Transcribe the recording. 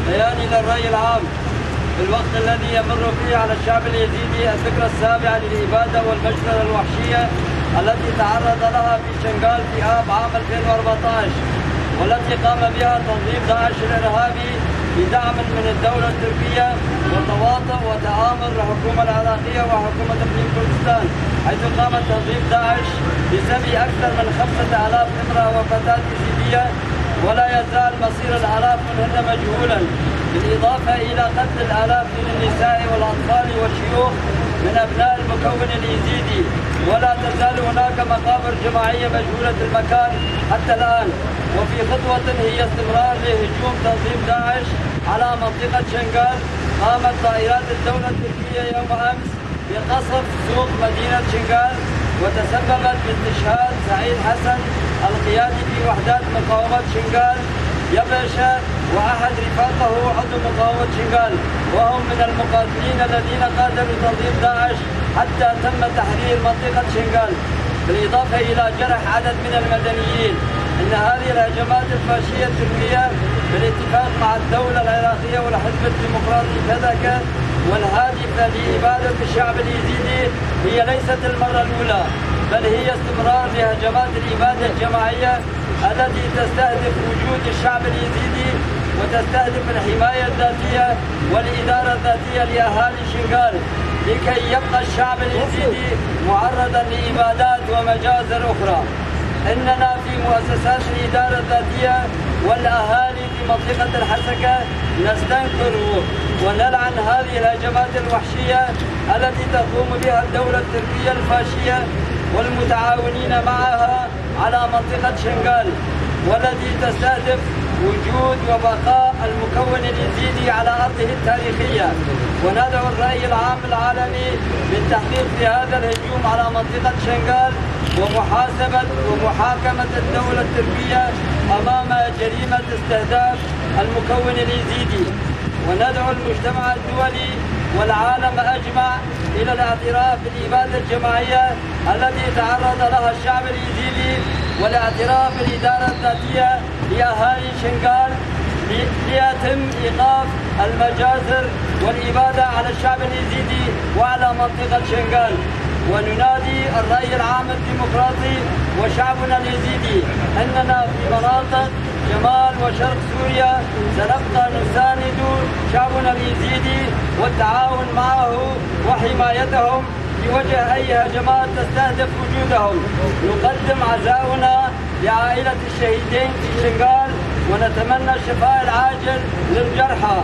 بيان للرأي العام في الوقت الذي يمر فيه على الشعب اليزيدي الذكرى السابعة للإبادة والمجزرة الوحشية التي تعرض لها في شنغال في آب عام 2014 والتي قام بها تنظيم داعش الإرهابي بدعم من الدولة التركية وتواطؤ وتآمر الحكومة العراقية وحكومة اقليم كردستان، حيث قام تنظيم داعش بسبي أكثر من 5000 امرأة وفتاة يزيدية ولا يزال مصير الآلاف منهن مجهولا، بالإضافة إلى قتل الآلاف من النساء والأطفال والشيوخ من أبناء المكون اليزيدي، ولا تزال هناك مقابر جماعية مجهولة المكان حتى الآن. وفي خطوة هي استمرار لهجوم تنظيم داعش على منطقة شنغال، قامت طائرات الدولة التركية يوم أمس بقصف سوق مدينة شنغال وتسببت باستشهاد سعيد حسن القيادي في وحدات مقاومة شنغال يبشة وأحد رفاقه عضو مقاومة شنغال، وهم من المقاتلين الذين قاتلوا تنظيم داعش حتى تم تحرير منطقة شنغال، بالإضافة إلى جرح عدد من المدنيين. إن هذه الهجمات الفاشية التركية بالاتفاق مع الدولة العراقية والحزب الديمقراطي كذاك والهادفة لإبادة الشعب اليزيدي هي ليست المرة الأولى، بل هي استمرار لهجمات الإبادة الجماعية التي تستهدف وجود الشعب اليزيدي وتستهدف الحماية الذاتية والإدارة الذاتية لأهالي شنغال، لكي يبقى الشعب اليزيدي معرضا لإبادات ومجازر أخرى. إننا في مؤسسات الإدارة الذاتية والأهالي في منطقة الحسكة نستنكر ونلعن هذه الهجمات الوحشية التي تقوم بها الدولة التركية الفاشية والمتعاونين معها على منطقة شنغال، والتي تستهدف وجود وبقاء المكون اليزيدي على أرضه التاريخية. وندعو الرأي العام العالمي بالتحقيق في هذا الهجوم على منطقة شنغال ومحاسبة ومحاكمة الدولة التركية أمام جريمة استهداف المكون اليزيدي. وندعو المجتمع الدولي والعالم أجمع إلى الاعتراف بالإبادة الجماعية التي تعرض لها الشعب اليزيدي، والاعتراف بالإدارة الذاتية لأهالي شنغال ليتم إيقاف المجازر والإبادة على الشعب اليزيدي وعلى منطقة شنغال. وننادي الرأي العام الديمقراطي وشعبنا اليزيدي أننا في مناطق شمال وشرق سوريا سنبقى نساند شعبنا اليزيدي والتعاون معه وحمايتهم في وجه أي هجمات تستهدف وجودهم. نقدم عزاؤنا لعائلة الشهيدين في شنغال ونتمنى الشفاء العاجل للجرحى.